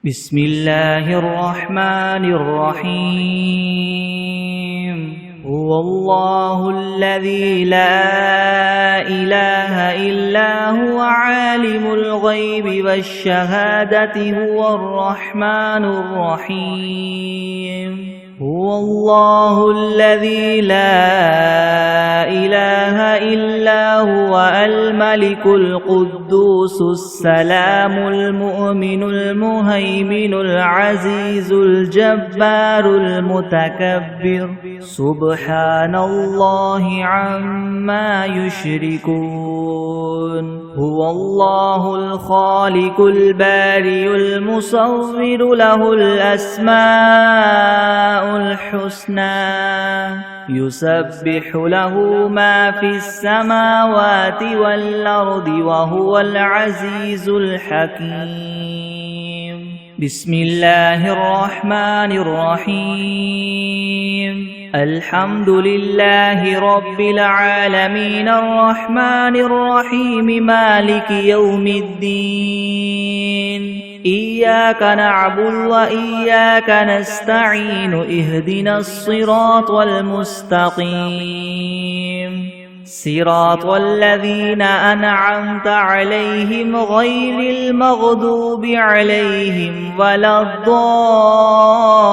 بسم الله الرحمن الرحيم هو الله الذي لا إله إلا هو عالم الغيب والشهادة هو الرحمن الرحيم هو الله الذي لا إله إلا هو الملك القدوس السلام المؤمن المهيمن العزيز الجبار المتكبر سبحان الله عما يشركون هو الله الخالق البارئ المصور له الأسماء الحسنى يسبح له ما في السماوات والأرض وهو العزيز الحكيم بسم الله الرحمن الرحيم الحمد لله رب العالمين الرحمن الرحيم مالك يوم الدين إياك نعبد وإياك نستعين اهدنا الصراط المستقيم صراط الذين أنعمت عليهم غير المغضوب عليهم ولا الضالين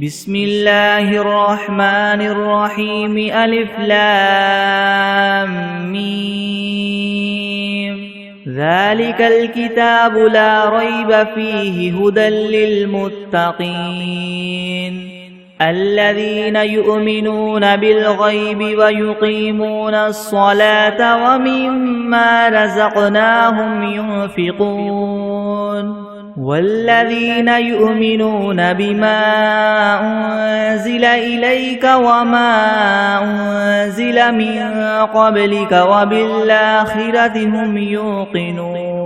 بسم الله الرحمن الرحيم ألف لام ميم ذلك الكتاب لا ريب فيه هدى للمتقين الذين يؤمنون بالغيب ويقيمون الصلاة ومما رزقناهم ينفقون والذين يؤمنون بما أنزل إليك وما أنزل من قبلك وبالآخرة هم يوقنون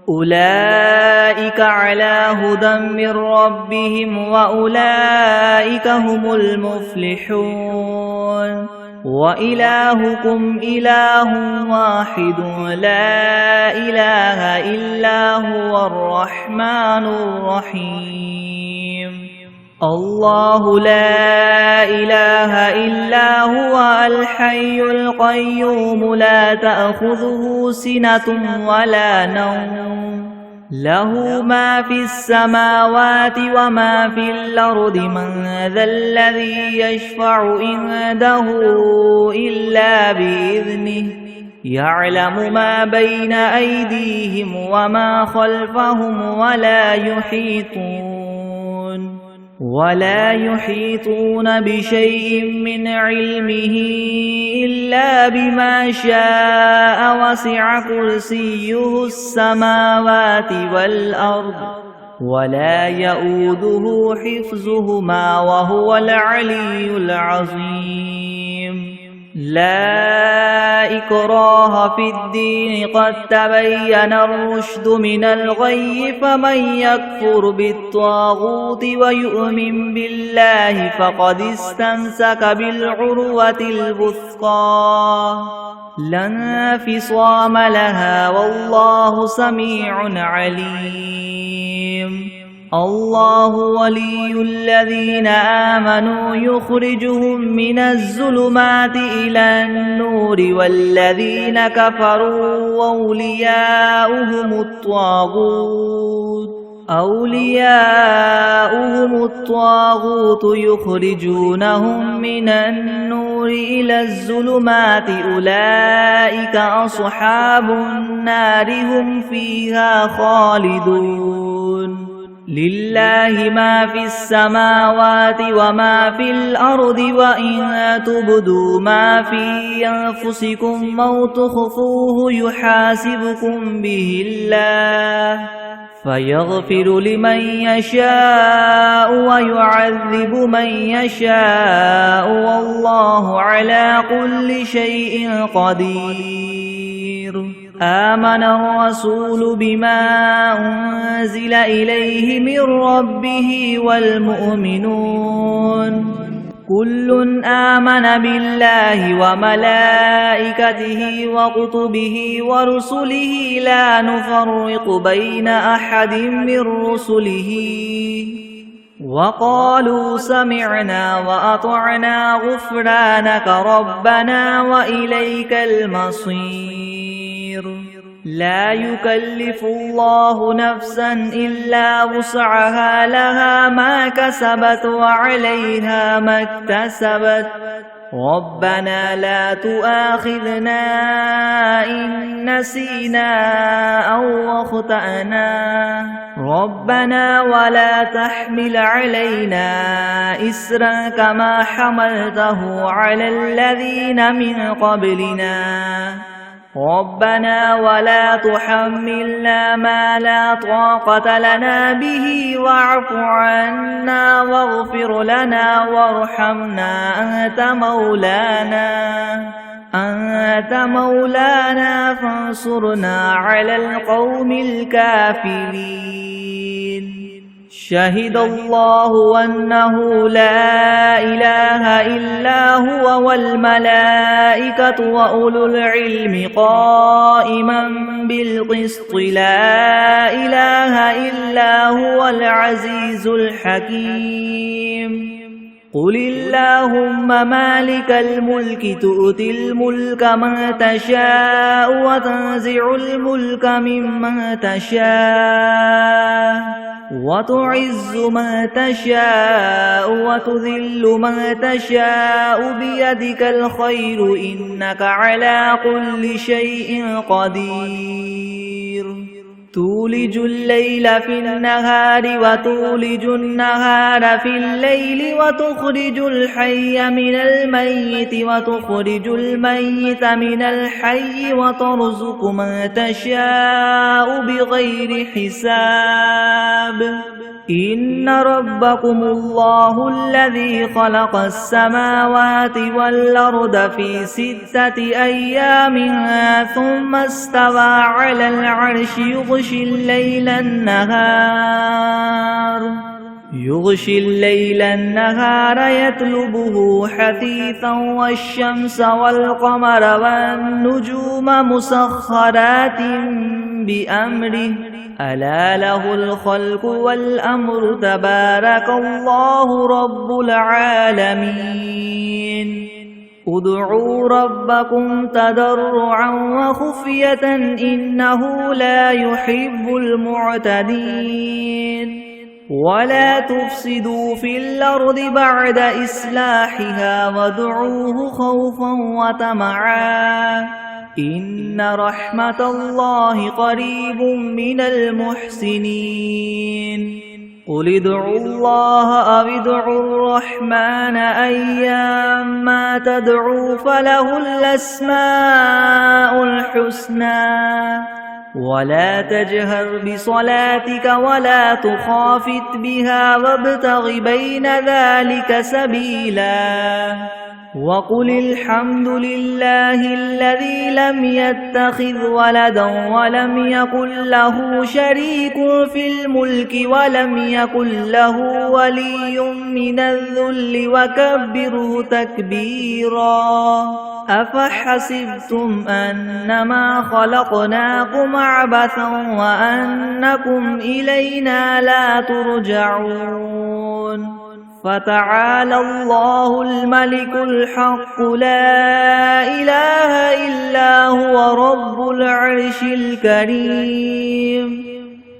أولئك على هدى من ربهم وأولئك هم المفلحون وإلهكم إله واحد لا إله إلا هو الرحمن الرحيم الله لا إله إلا هو الحي القيوم لا تأخذه سنة ولا نوم له ما في السماوات وما في الأرض من ذا الذي يشفع عنده إلا بإذنه يعلم ما بين أيديهم وما خلفهم ولا يحيطون بشيء من علمه إلا بما شاء وسع كرسيه السماوات والأرض ولا يؤوده حفظهما وهو العلي العظيم لا إكراه في الدين قد تبين الرشد من الغي فمن يكفر بالطاغوت ويؤمن بالله فقد استمسك بالعروة الوثقى لا انفصام لها والله سميع عليم الله ولي الذين آمنوا يخرجهم من الظلمات إلى النور والذين كفروا أولياؤهم الطاغوت يخرجونهم من النور إلى الظلمات أولئك أصحاب النار هم فيها خالدون لله ما في السماوات وما في الأرض وإن تبدوا ما في أنفسكم أو تخفوه يحاسبكم به الله فيغفر لمن يشاء ويعذب من يشاء والله على كل شيء قدير آمن الرسول بما أنزل إليه من ربه والمؤمنون كل آمن بالله وملائكته وكتبه ورسله لا نفرق بين أحد من رسله وقالوا سمعنا وأطعنا غفرانك ربنا وإليك المصير لا يكلف الله نفسا إلا وسعها لها ما كسبت وعليها ما اكتسبت ربنا لا تؤاخذنا إن نسينا أو أخطأنا ربنا ولا تحمل علينا إسرا كما حملته على الذين من قبلنا ربنا ولا تحملنا ما لا طاقة لنا به واعف عنا واغفر لنا وارحمنا أنت مولانا فانصرنا على القوم الكافرين شهد الله أنه لا إله إلا هو والملائكة وأولو العلم قائما بالقسط لا إله إلا هو العزيز الحكيم قل اللهم مالك الملك تؤتي الملك من تشاء وتنزع الملك ممن تشاء وتعز من تشاء وتذل من تشاء بيدك الخير إنك على كل شيء قدير تولج الليل في النهار وتولج النهار في الليل وتخرج الحي من الميت وتخرج الميت من الحي وترزق من تشاء بغير حساب إن ربكم الله الذي خلق السماوات والأرض في 6 أيام ثم استوى على العرش يغشي الليل النهار يطلبه حثيثا والشمس والقمر والنجوم مسخرات بأمره ألا له الخلق والأمر تبارك الله رب العالمين ادعوا ربكم تضرعا وخفية إنه لا يحب المعتدين ولا تفسدوا في الأرض بعد إصلاحها وادعوه خوفا وطمعا إن رحمة الله قريب من المحسنين قل ادعوا الله أو ادعوا الرحمن أيما تدعوا فله الأسماء الحسنى ولا تجهر بصلاتك ولا تخافت بها وابتغ بين ذلك سبيلا وقل الحمد لله الذي لم يتخذ ولدا ولم يكن له شريك في الملك ولم يكن له ولي من الذل وكبره تكبيرا أفحسبتم أنما خلقناكم عبثا وأنكم إلينا لا ترجعون فتعالى الله الملك الحق لا إله إلا هو رب العرش الكريم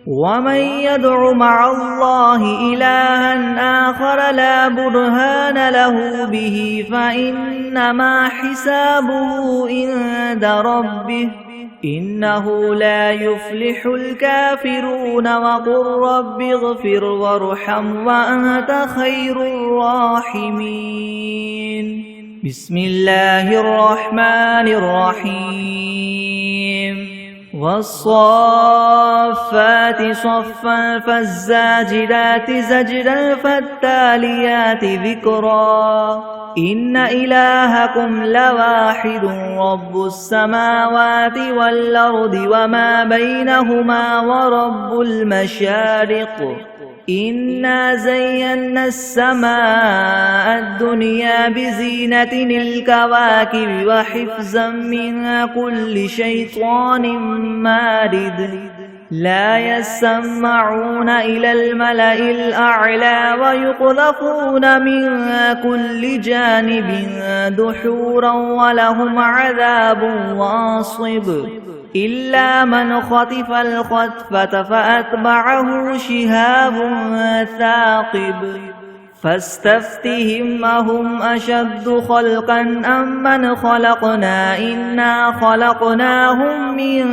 ومن يدع مع الله إلها آخر لا برهان له به فإنما حسابه عند ربه إنه لا يفلح الكافرون وقل رب اغفر وارحم وأنت خير الراحمين بسم الله الرحمن الرحيم والصافات صفا فالزاجرات زجرا فالتاليات ذكرا إن إلهكم لواحد رب السماوات والأرض وما بينهما ورب المشارق إنا زينا السماء الدنيا بزينة الكواكب وحفظا من كل شيطان مارد لا يسمعون إلى الملأ الأعلى ويقذفون من كل جانب دحورا ولهم عذاب واصب إلا من خطف الخطفة فأتبعه شهاب ثاقب فاستفتهم أهم أشد خلقا أم من خلقنا إنا خلقناهم من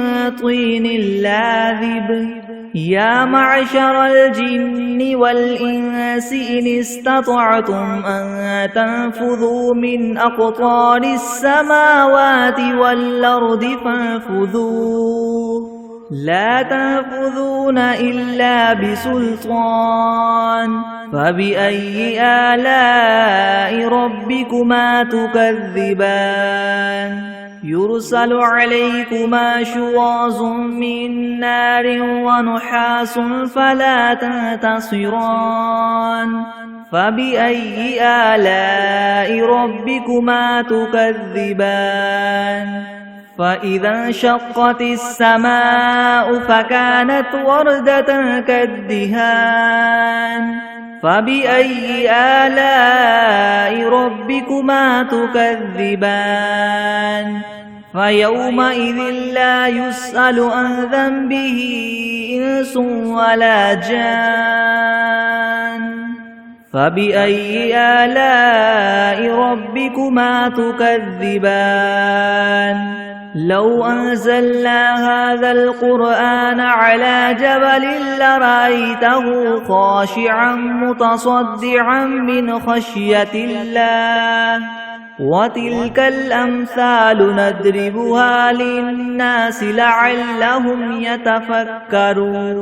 طين لاذب يا معشر الجن والإنس إن استطعتم أن تنفذوا من أقطار السماوات والأرض فانفذوا لا تنفذون إلا بسلطان فبأي آلاء ربكما تكذبان يرسل عليكما شواظ من نار ونحاس فلا تنتصران فبأي آلاء ربكما تكذبان فإذا انشقت السماء فكانت وردة كالدهان فبأي آلاء ربكما تكذبان فيومئذ لا يسأل عن ذنبه إنس ولا جان فبأي آلاء ربكما تكذبان لو أنزلنا هذا القرآن على جبل لرأيته خاشعا متصدعا من خشية الله وتلك الأمثال نضربها للناس لعلهم يتفكرون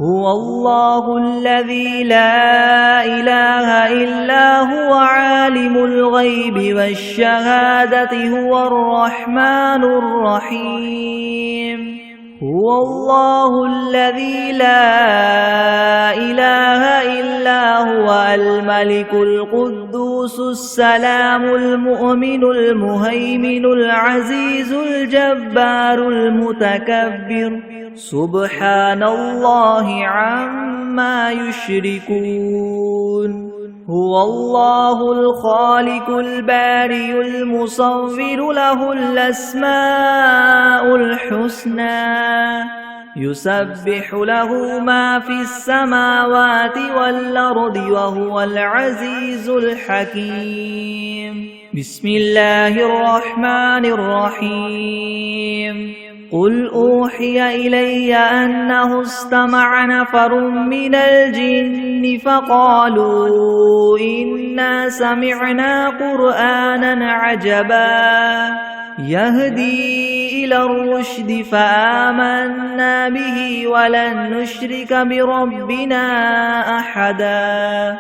هو الله الذي لا إله إلا هو عالم الغيب والشهادة هو الرحمن الرحيم هو الله الذي لا إله إلا هو الملك القدوس السلام المؤمن المهيمن العزيز الجبار المتكبر سبحان الله عما يشركون هو الله الخالق البارئ المصور له الأسماء الحسنى يسبح له ما في السماوات والأرض وهو العزيز الحكيم بسم الله الرحمن الرحيم قل أوحي إلي أنه استمع نفر من الجن فقالوا إنا سمعنا قرآنا عجبا يهدي إلى الرشد فآمنا به ولن نشرك بربنا أحدا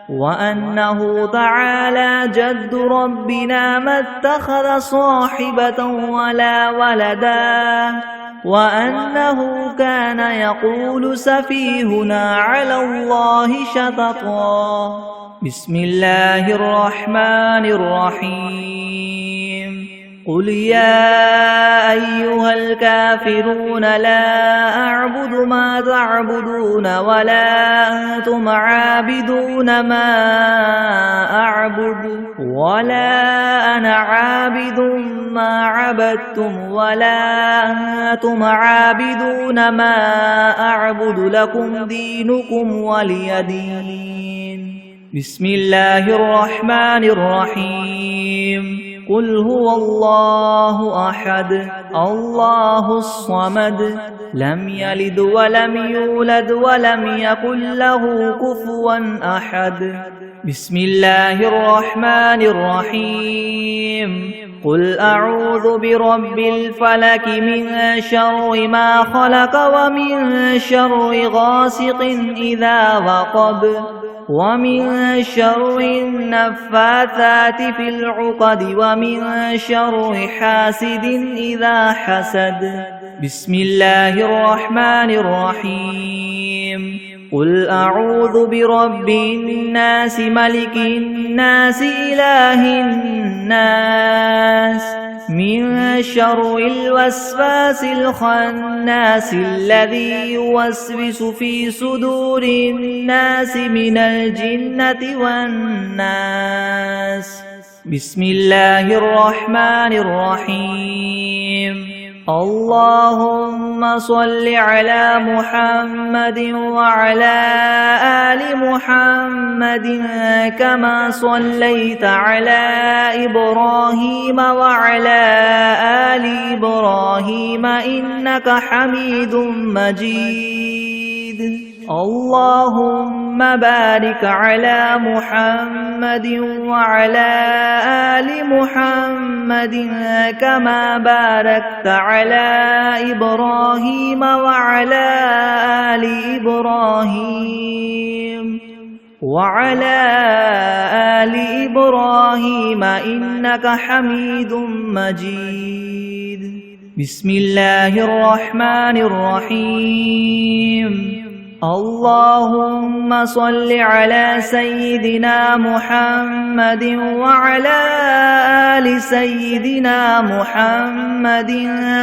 وأنه تعالى جد ربنا ما اتخذ صاحبة ولا ولدا وأنه كان يقول سفيهنا على الله شططا بسم الله الرحمن الرحيم قل يا أيها الكافرون لا أعبد ما تعبدون ولا أنتم عابدون ما أعبد ولا أنا عابد ما عبدتم ولا أنتم عابدون ما أعبد لكم دينكم ولي دين بسم الله الرحمن الرحيم قل هو الله أحد الله الصمد لم يلد ولم يولد ولم يكن له كفوا أحد بسم الله الرحمن الرحيم قل أعوذ برب الفلك من شر ما خلق ومن شر غاسق إذا وقب ومن شر النفاثات في العقد ومن شر حاسد إذا حسد بسم الله الرحمن الرحيم قل أعوذ برب الناس ملك الناس إله الناس من شر الوسواس الخناس الذي يوسوس في صدور الناس من الجنة والناس. بسم الله الرحمن الرحيم. اللهم صل على محمد وعلى آل محمد كما صليت على إبراهيم وعلى آل إبراهيم إنك حميد مجيد. اللهم بارك على محمد وعلى آل محمد كما باركت على إبراهيم وعلى آل إبراهيم إنك حميد مجيد. بسم الله الرحمن الرحيم. اللهم صل على سيدنا محمد وعلى آل سيدنا محمد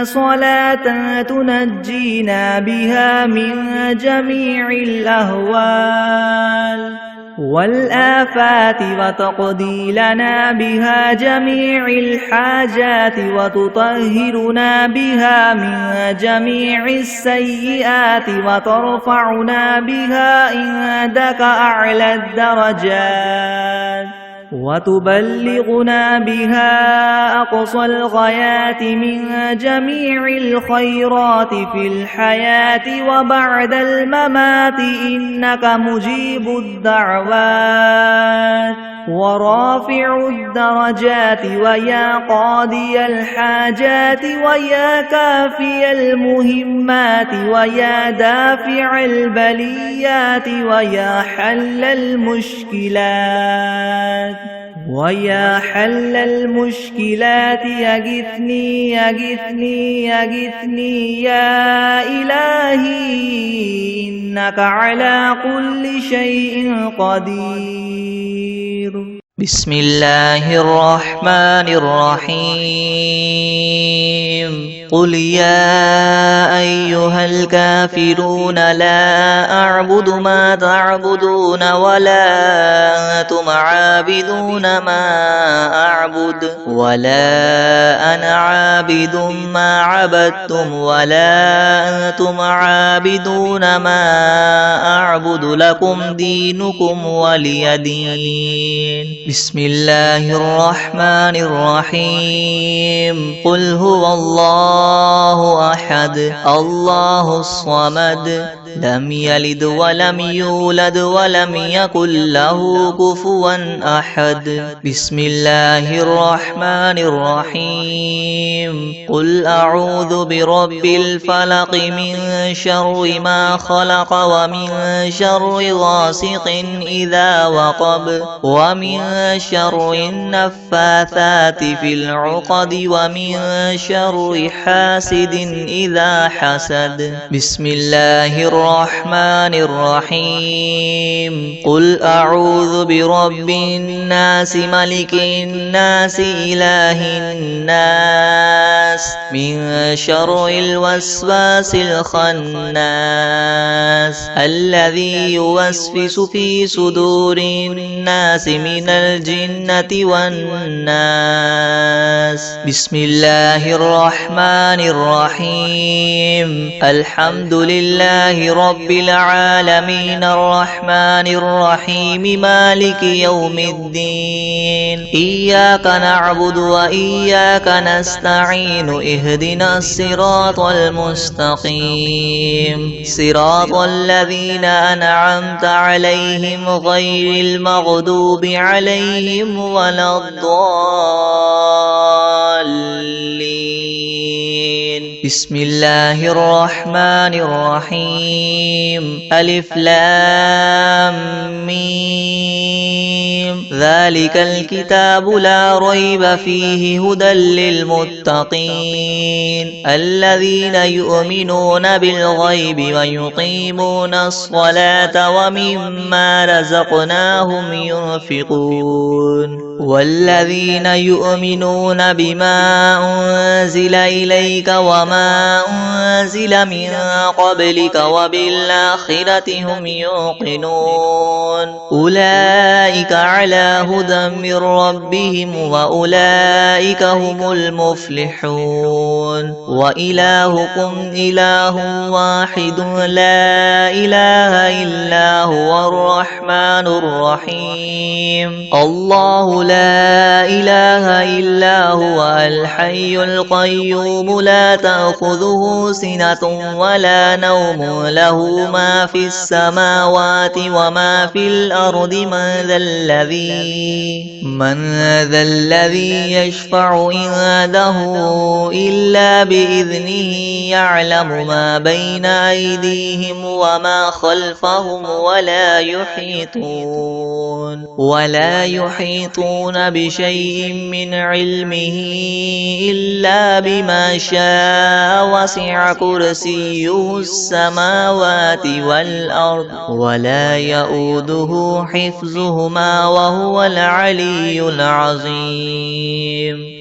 صلاة تنجينا بها من جميع الأهوال والآفات وتقضي لنا بها جميع الحاجات وتطهرنا بها من جميع السيئات وترفعنا بها عندك أعلى الدرجات وتبلغنا بها أقصى الغايات من جميع الخيرات في الحياة وبعد الممات إنك مجيب الدعوات ورافع الدرجات ويا قاضي الحاجات ويا كافي المهمات ويا دافع البليات ويا حل المشكلات يغثني يا إلهي إنك على كل شيء قدير. بسم الله الرحمن الرحيم. قل يا أيها الكافرون لا أعبد ما تعبدون ولا أنتم عابدون ما أعبد ولا أنا عابد ما عبدتم ولا أنتم عابدون ما أعبد لكم دينكم ولي دين. بسم الله الرحمن الرحيم. قل هو الله أحد الله الصمد لم يلد ولم يولد ولم يكن له كفوا أحد. بسم الله الرحمن الرحيم. قل أعوذ برب الفلق من شر ما خلق ومن شر غاسق إذا وقب ومن شر النفاثات في العقد ومن شر حاسد إذا حسد. بسم الله الرحمن الرحيم. قل أعوذ برب الناس ملك الناس إله الناس من شر الوسواس الخناس الذي يوسوس في صدور الناس من الجنة والناس. بسم الله الرحمن الرحيم. الحمد لله رب العالمين الرحمن الرحيم مالك يوم الدين. إياك نعبد وإياك نستعين اهدنا الصراط المستقيم صراط الذين أنعمت عليهم غير المغضوب عليهم ولا الضالين. بسم الله الرحمن الرحيم ألف لام ميم ذلك الكتاب لا ريب فيه هدى للمتقين الذين يؤمنون بالغيب ويقيمون الصلاة ومما رزقناهم ينفقون والذين يؤمنون بما أنزل إليك وما أنزل من قبلك وبالآخرة هم يوقنون أولئك على هدى من ربهم وأولئك هم المفلحون وإلهكم إله واحد لا إله إلا هو الرحمن الرحيم الله لا إله إلا هو الحي القيوم لا تأخذه سنة ولا نوم له ما في السماوات وما في الأرض من ذا الذي يشفع عنده إلا بإذنه يعلم ما بين أيديهم وما خلفهم ولا يحيطون بشيء من علمه إلا بما شاء وسع كرسيه السماوات والأرض ولا يؤوده حفظهما وهو العلي العظيم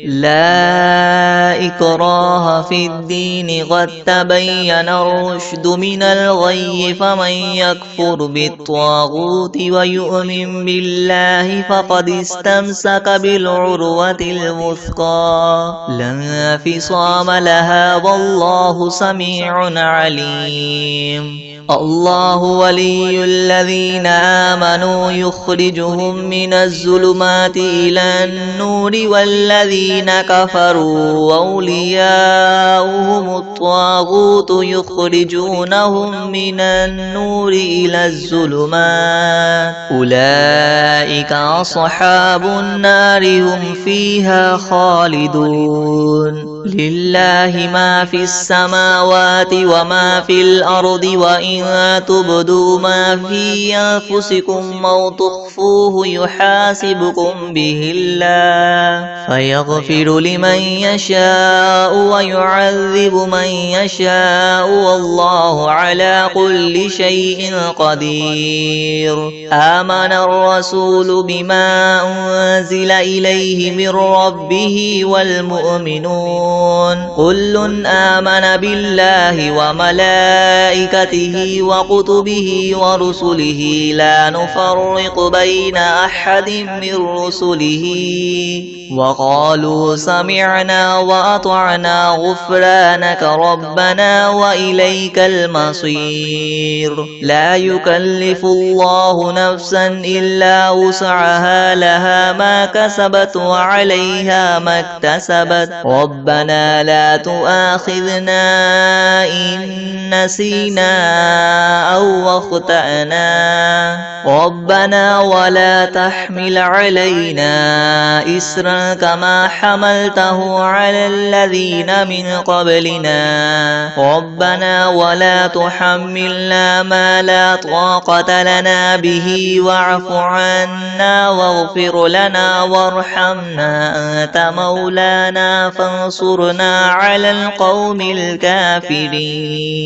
لا إكراه في الدين قد تبين الرشد من الغي فمن يكفر بالطاغوت ويؤمن بالله فقد استمسك بالعروة الوثقى لا انفصام لها والله سميع عليم الله ولي الذين آمنوا يخرجهم من الظلمات إلى النور والذين كفروا أولياؤهم الطاغوت يخرجونهم من النور إلى الظلمات أولئك أصحاب النار هم فيها خالدون لله ما في السماوات وما في الأرض وإن تبدوا ما في أنفسكم أو تخفوه يحاسبكم به الله فيغفر لمن يشاء ويعذب من يشاء والله على كل شيء قدير آمن الرسول بما أنزل إليه من ربه والمؤمنون كل آمن بالله وملائكته وكتبه ورسله لا نفرق بين أحد من رسله وقالوا سمعنا وأطعنا غفرانك ربنا وإليك المصير لا يكلف الله نفسا إلا وسعها لها ما كسبت وعليها ما اكتسبت ربنا لا تؤاخذنا إن نسينا أو أخطأنا ربنا ولا تحمل علينا إسرا كما حملته على الذين من قبلنا ربنا ولا تحملنا ما لا طاقة لنا به واعف عنا واغفر لنا وارحمنا أنت مولانا فانصرنا على القوم الكافرين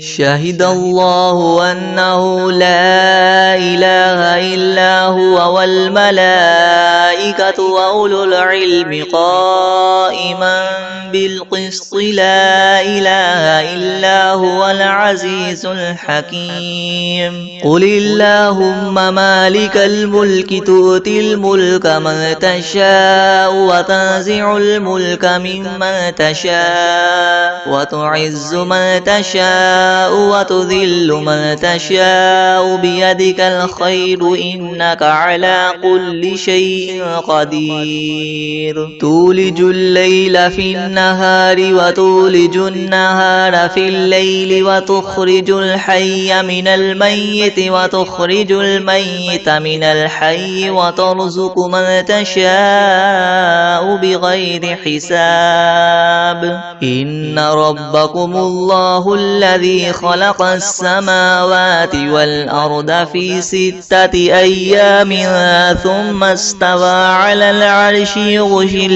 شهد الله أنه لا إله إلا هو والملائكة وأولو العلم قائما بالقسط لا إله إلا هو العزيز الحكيم قل اللهم مالك الملك تؤتي الملك من تشاء وتنزع الملك ممن تشاء وتعز من تشاء وتذل من تشاء بيدك الخير إنك على كل شيء قدير تولج الليل في النهار وتولج النهار في الليل وتخرج الحي من الميت وتخرج الميت من الحي وترزق من تشاء بغير حساب إن ربكم الله الذي خلق السماوات والأرض في 6 أيام ثم استوى على العرش يغشي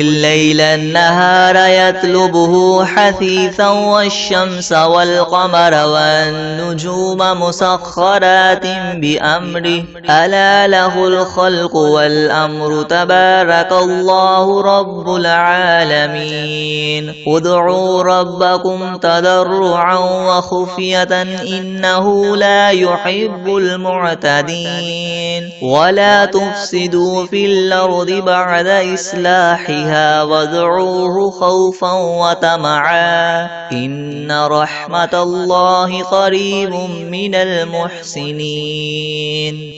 الليل النهار يطلبه حثيثا والشمس والقمر والنجوم مسخرات بأمره ألا له الخلق والأمر تبارك الله رب العالمين ادعوا ربكم تضرعا وخفية إنه لا يحب المعتدين ولا تفسدوا في الأرض بعد إصلاحها وادعوه خوفا وطمعا إن رحمة الله قريب من المحسنين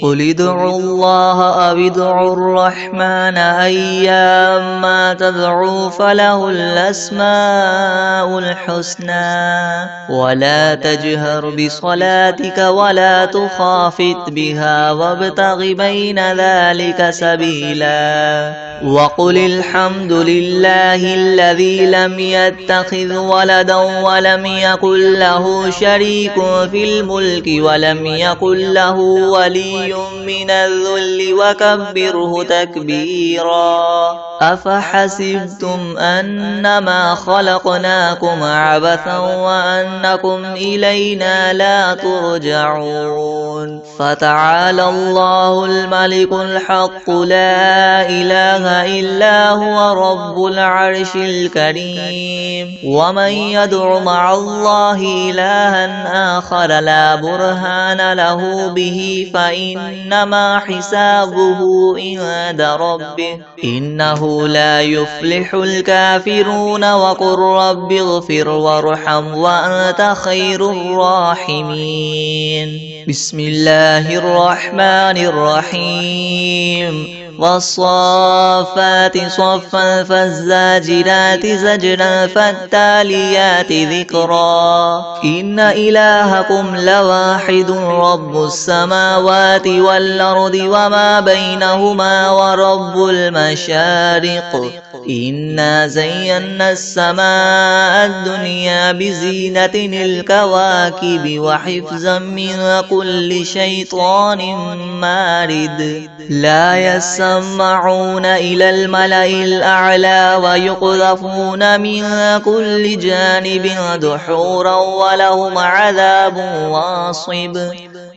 قل ادعوا الله أو ادعوا الرحمن أيما تدعوا فله الأسماء الحسنى ولا تجهر بصلاتك ولا تخافت بها وابتغ بين ذلك سبيلا وقل الحمد لله الذي لم يتخذ ولدا ولم يكن له شريك في الملك ولم يكن له ولي من الذل وكبره تكبيرا أفحسبتم أنما خلقناكم عبثا وأنكم إلينا لا ترجعون فتعالى الله الملك الحق لا إله إلا هو رب العرش الكريم ومن يدع مع الله إلها آخر لا برهان له به فإنما حسابه عند ربه إنه لا يفلح الكافرون وقل رب اغفر وارحم وأنت خير الراحمين بسم الله الرحمن الرحيم والصافات صفا فالزاجرات زجرا فالتاليات ذكرا إن إلهكم لواحد رب السماوات والأرض وما بينهما ورب المشارق إنا زينا السماء الدنيا بزينة الكواكب وحفظا من كل شيطان مارد لا يسمعون إلى الملأ الأعلى ويقذفون من كل جانب دحورا ولهم عذاب واصب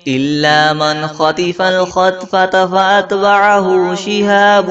إلا من خطف الخطفة فأتبعه شهاب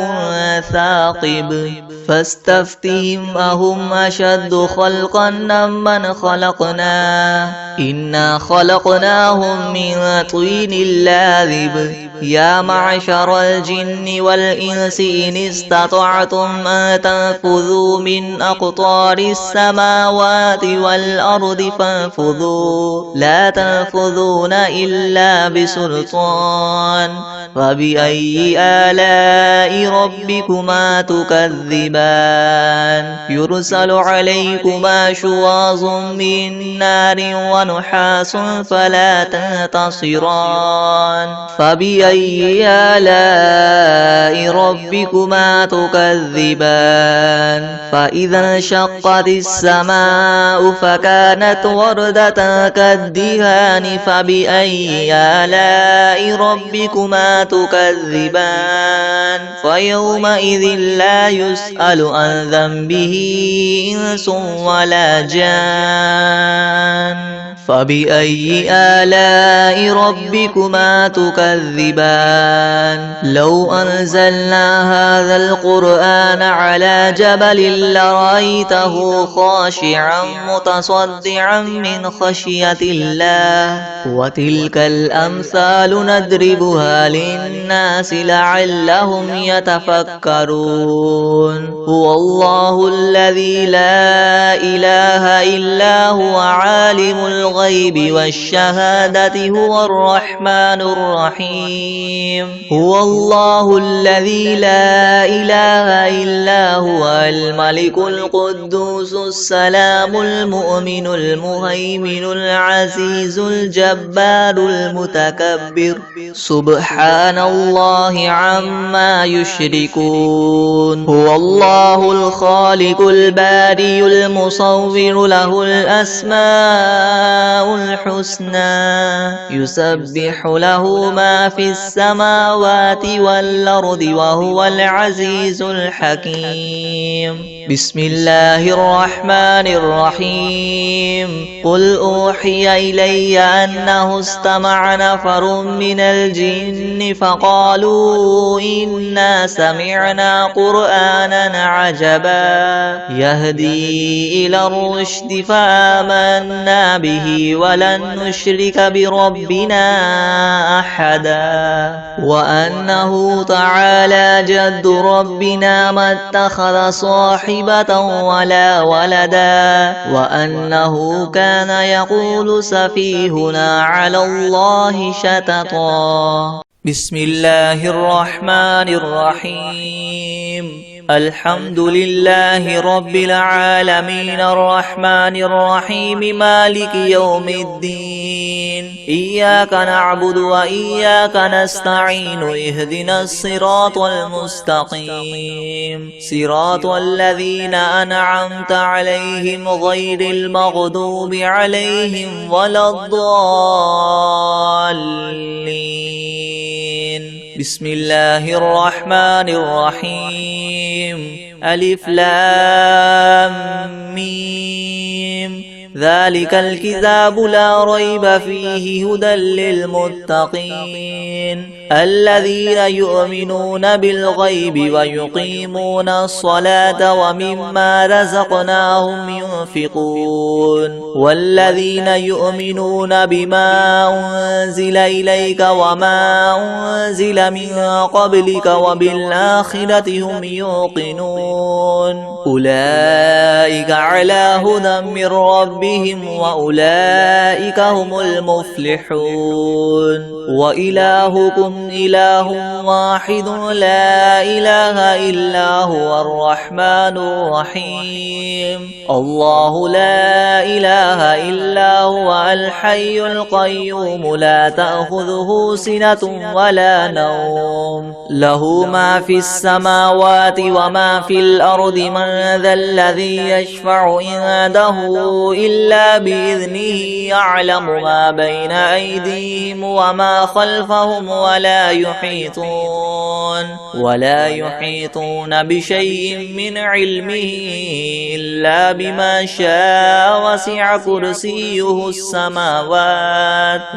ثاقب فاستفتهم أهم أشد خلقا أمن خلقنا إنا خلقناهم من طين لاذب يا معشر الجن والإنس إن استطعتم أن تنفذوا من أقطار السماوات والأرض فانفذوا لا تنفذون إلا بسلطان فبأي آلاء ربكما تكذبان يرسل عليكما شواظ من نار ونحاس فلا تنتصران فبأي آلاء ربكما تكذبان فإذا انشقت السماء فكانت وردة كالدهان فبأي آلاء ربكما تكذبان فيومئذ لا يسأل عن ذنبه إنس ولا جان فبأي آلاء ربكما تكذبان تكذبان لو أنزلنا هذا القرآن على جبل لرأيته خاشعا متصدعا من خشية الله وتلك الأمثال نضربها للناس لعلهم يتفكرون هو الله الذي لا إله إلا هو عالم الغيب والشهادة هو الرحمن الرحيم هو الله الذي لا إله إلا هو الملك القدوس السلام المؤمن المهيمن العزيز الجبار المتكبر سبحان الله عما يشركون هو الله الخالق الباري المصور له الأسماء الحسنى يسبح له ما في السماوات والأرض وهو العزيز الحكيم بسم الله الرحمن الرحيم قل أوحي إلي أنه استمع نفر من الجن فقالوا إنا سمعنا قرآنا عجبا يهدي إلى الرشد فآمنا به ولن نشرك بربنا أحدا وأنه تعالى جد ربنا ما اتخذ صاحبة ولا ولدا وأنه كان يقول سفيهنا على الله شططا بسم الله الرحمن الرحيم الحمد لله رب العالمين الرحمن الرحيم مالك يوم الدين إياك نعبد وإياك نستعين اهدنا الصراط المستقيم صراط الذين أنعمت عليهم غير المغضوب عليهم ولا الضالين بسم الله الرحمن الرحيم ألف لام ميم ذلك الكتاب لا ريب فيه هدى للمتقين الذين يؤمنون بالغيب ويقيمون الصلاة ومما رزقناهم ينفقون والذين يؤمنون بما أنزل إليك وما أنزل من قبلك وبالآخرة هم يوقنون أولئك على هدى من ربهم وأولئك هم المفلحون وإلهكم إله واحد لا إله إلا هو الرحمن الرحيم الله لا إله إلا هو الحي القيوم لا تأخذه سنة ولا نوم له ما في السماوات وما في الأرض من ذا الذي يشفع عنده إلا بإذنه يعلم ما بين أيديهم وما خلفهم ولا يحيطون بشيء من علمه إلا بما شاء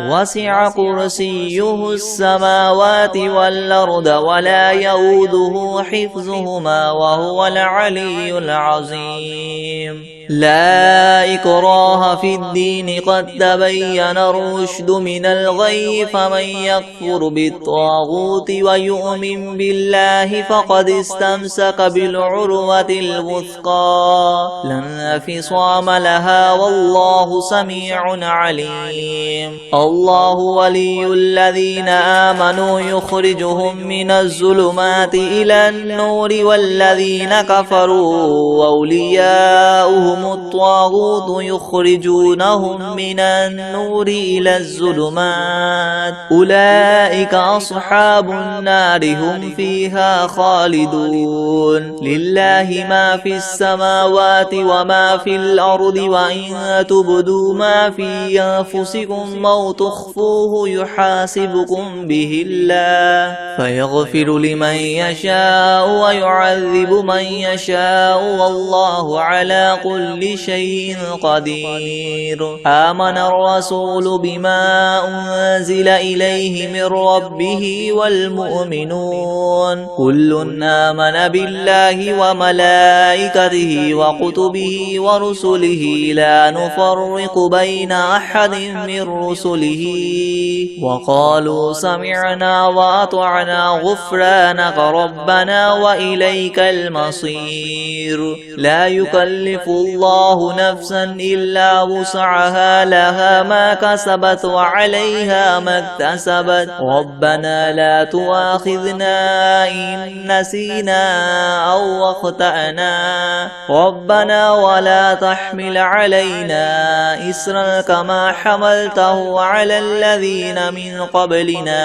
وسع كرسيه السماوات والأرض ولا يؤوده حفظهما وهو العلي العظيم لا إكراه في الدين قد تبين الرشد من الغي فمن يكفر بالطاغوت ويؤمن بالله فقد استمسك بالعروة الوثقى لا انفصام لها والله سميع عليم الله ولي الذين آمنوا يخرجهم من الظلمات إلى النور والذين كفروا أولياؤهم الطاغوت يخرجونهم من النور إلى الظلمات أولئك أصحاب النار هم فيها خالدون لله ما في السماوات وما في الأرض وإن تبدوا ما في أنفسكم أو تخفوه يحاسبكم به الله فيغفر لمن يشاء ويعذب من يشاء والله على كل شيء شيء قدير. آمن الرسول بما أنزل إليه من ربه والمؤمنون كل آمن بالله وملائكته وكتبه ورسله لا نفرق بين أحد من رسله وقالوا سمعنا وأطعنا غفرانك ربنا وإليك المصير. لا يكلف الله نفسا إلا وسعها لها ما كسبت وعليها ما اكتسبت ربنا لا تؤاخذنا إن نسينا أو أخطأنا ربنا ولا تحمل علينا إسرا كما حملته على الذين من قبلنا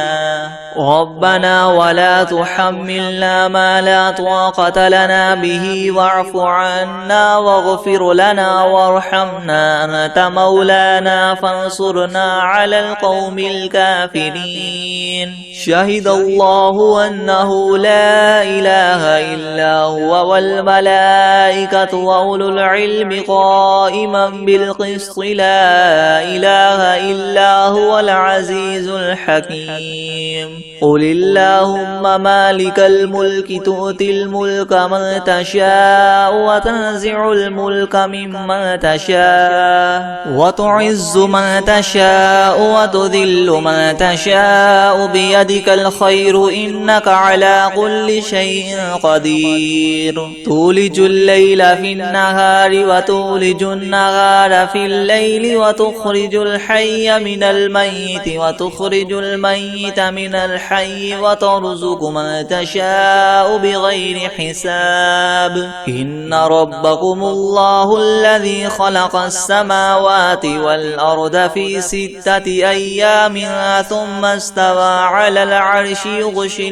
ربنا ولا تحملنا ما لا طاقة لنا به واعف عنا واغفر لنا وارحمنا أنت مولانا فانصرنا على القوم الكافرين. شهد الله أنه لا إله إلا هو والملائكة وأولو العلم قائما بالقسط لا إله إلا هو العزيز الحكيم. قل اللهم مالك الملك تؤتي الملك من تشاء وتنزع الملك ممن تشاء وتعز من تشاء وتذل من تشاء بيدك الخير إنك على كل شيء قدير. تولج الليل في النهار وتولج النهار في الليل وتخرج الحي من الميت وتخرج الميت من الحي وترزق من تشاء بغير حساب. إن ربكم الله الذي خلق السماوات والأرض في 6 أيام ثم استوى على العرش يغشي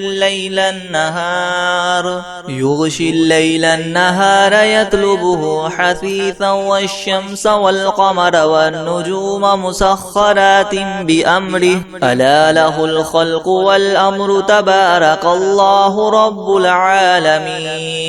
الليل النهار يطلبه حثيثا والشمس والقمر والنجوم مسخرات بأمره ألا له الخلق والأمر تبارك الله رب العالمين.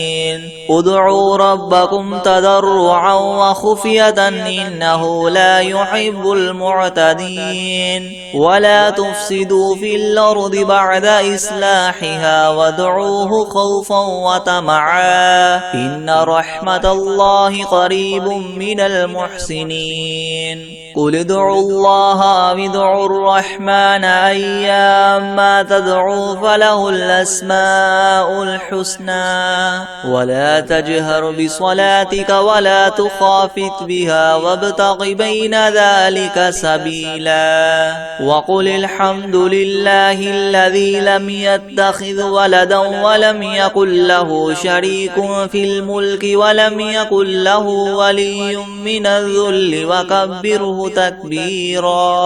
ادعوا ربكم تضرعا وخفية إنه لا يحب المعتدين. ولا تفسدوا في الأرض بعد إصلاحها وادعوه خوفا وطمعا إن رحمة الله قريب من المحسنين. قل ادعوا الله أو ادعوا الرحمن أيما تدعوا فله الأسماء الحسنى. ولا تجهر بصلاتك ولا تخافت بها وابتغ بين ذلك سبيلا. وقل الحمد لله الذي لم يتخذ ولدا ولم يكن له شريك في الملك ولم يكن له ولي من الذل وكبره تكبيرا.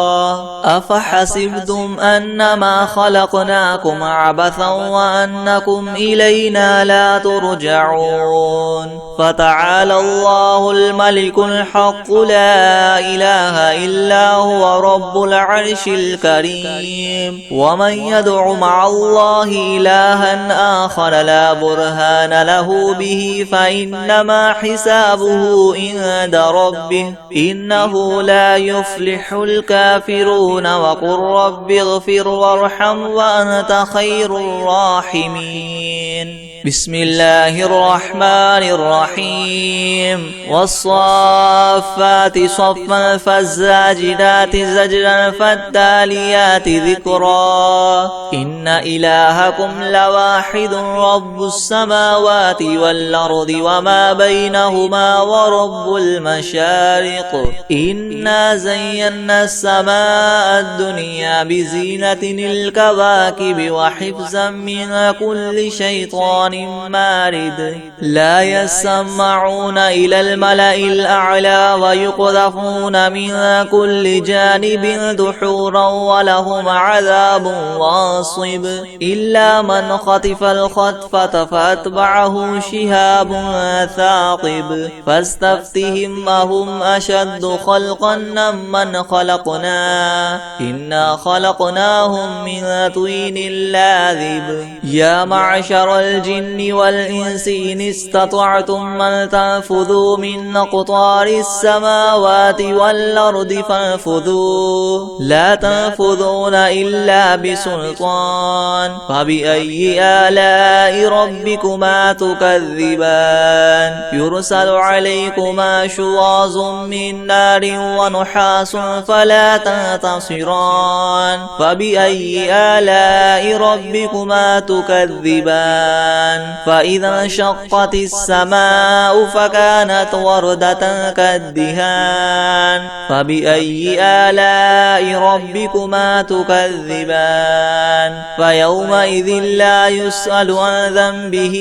أفحسبتم أنما خلقناكم عبثا وأنكم إلينا لا ترجعون. فتعالى الله الملك الحق لا إله إلا هو رب العرش الكريم. ومن يدع مع الله إلها آخر لا برهان له به فإنما حسابه عند ربه إنه لا يفلح الكافرون. وقل رب اغفر وارحم وأنت خير الراحمين. بسم الله الرحمن الرحيم. والصافات صفا فالزاجرات زجرا فالتاليات ذكرا. إن إلهكم لواحد رب السماوات والأرض وما بينهما ورب المشارق. إنا زينا السماء الدنيا بزينة الكواكب وحفظا من كل شيطان مارد. لا يسمعون إلى الملأ الأعلى ويقذفون من كل جانب دحورا ولهم عذاب واصب. إلا من خطف الخطفة فأتبعه شهاب ثاقب. فاستفتهم أهم أشد خلقا ممن خلقنا إنا خلقناهم من طين لاذب. يا معشر الجن والجن والإنس إن استطعتم أن تنفذوا من أقطار السماوات والأرض فانفذوا لا تنفذون إلا بسلطان فبأي آلاء ربكما تكذبان يرسل عليكما شواظ من نار ونحاس فلا تنتصران فبأي آلاء ربكما تكذبان فإذا انشقت السماء فكانت وردة كالدهان فبأي آلاء ربكما تكذبان فيومئذ لا يسأل عن ذنبه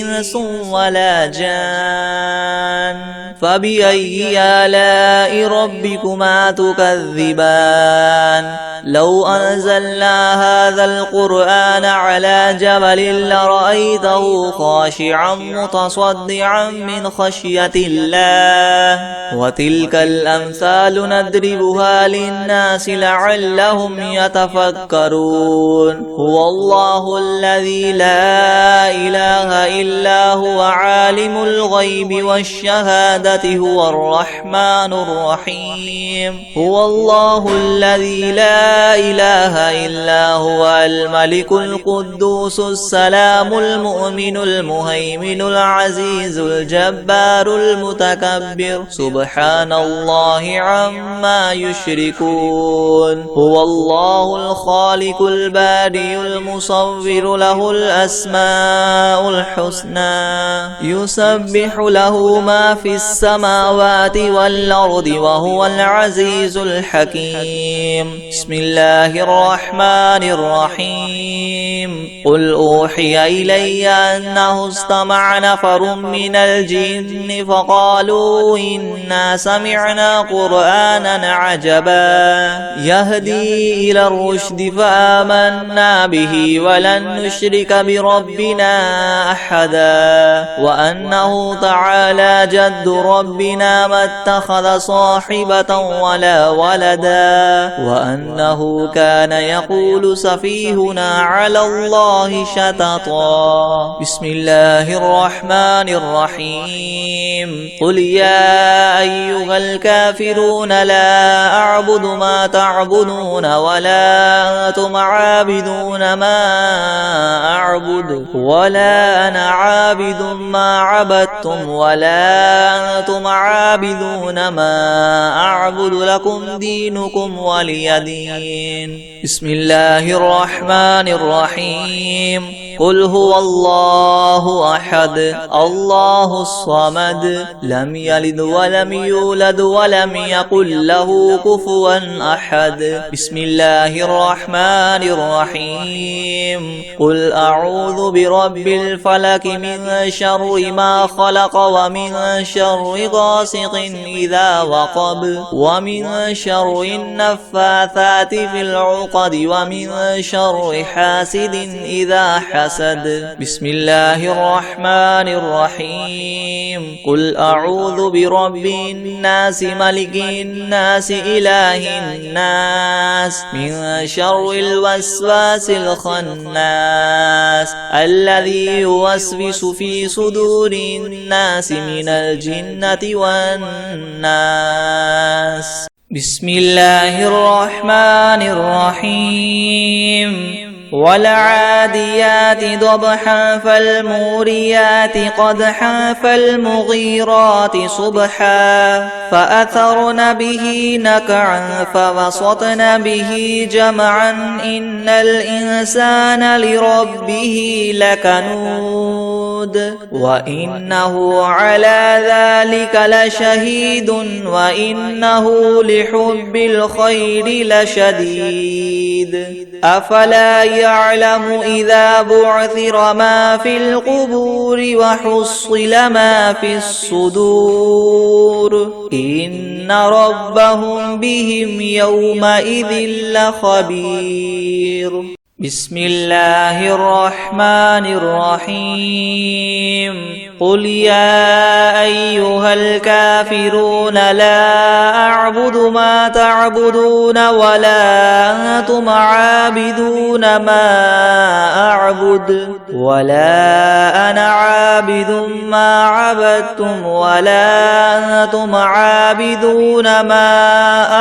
إنس ولا جان فبأي آلاء ربكما تكذبان لو أنزلنا هذا القرآن على جبل لرأيته خاشعا متصدعا من خشية الله وتلك الأمثال نضربها للناس لعلهم يتفكرون هو الله الذي لا إله إلا هو عالم الغيب والشهادة هو الرحمن الرحيم هو الله الذي لا إله إلا هو الملك القدوس السلام المؤمن المهيمن العزيز الجبار المتكبر سبحان الله عما يشركون هو الله الخالق البارئ المصور له الأسماء الحسنى يسبح له ما في السماوات والأرض وهو العزيز الحكيم بسم الله الرحمن الرحيم قل أوحي إلي أنه استمع نفر من الجن فقالوا إنا سمعنا قرآنا عجبا يهدي إلى الرشد فآمنا به ولن نشرك بربنا أحدا وأنه تعالى جد ربنا ما اتخذ صاحبة ولا ولدا وأنه كان يقول سفيهنا على الله شططا بسم الله الرحمن الرحيم قل يا أيها الكافرون لا أعبد ما تعبدون ولا أنتم عابدون ما أعبد ولا أنا عابد ما عبدتم ولا أنتم عابدون ما أعبد لكم دينكم ولي دين بسم الله الرحمن الرحيم قل هو الله أحد الله الصمد لم يلد ولم يولد ولم يكن له كفوا أحد بسم الله الرحمن الرحيم قل أعوذ برب الفلك من شر ما خلق ومن شر غاسق إذا وقب ومن شر النفاثات في العقد ومن شر حاسد إذا حسد بسم الله الرحمن الرحيم قل أعوذ برب الناس ملك الناس إله الناس من شر الوسواس الخناس الذي يوسوس في صدور الناس من الجنة والناس بسم الله الرحمن الرحيم والعاديات ضبحا فالموريات قدحا فالمغيرات صبحا فأثرن به نقعا فوسطن به جمعا إن الإنسان لربه لكنود وإنه على ذلك لشهيد وإنه لحب الخير لشديد أفلا يعلم إذا بعثر ما في القبور وحصل ما في الصدور إن ربهم بهم يومئذ لخبير بسم الله الرحمن الرحيم قل يا أيها الكافرون لا أعبد ما تعبدون ولا أنتم عابدون ما أعبد ولا أنا عابد ما عبدتم ولا أنتم عابدون ما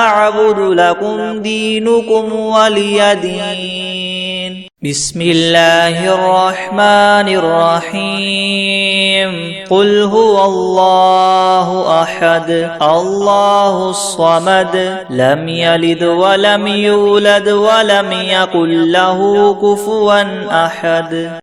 أعبد لكم دينكم ولي دين. بسم الله الرحمن الرحيم. قل هو الله أحد الله الصمد لم يلد ولم يولد ولم يكن له كفوا أحد.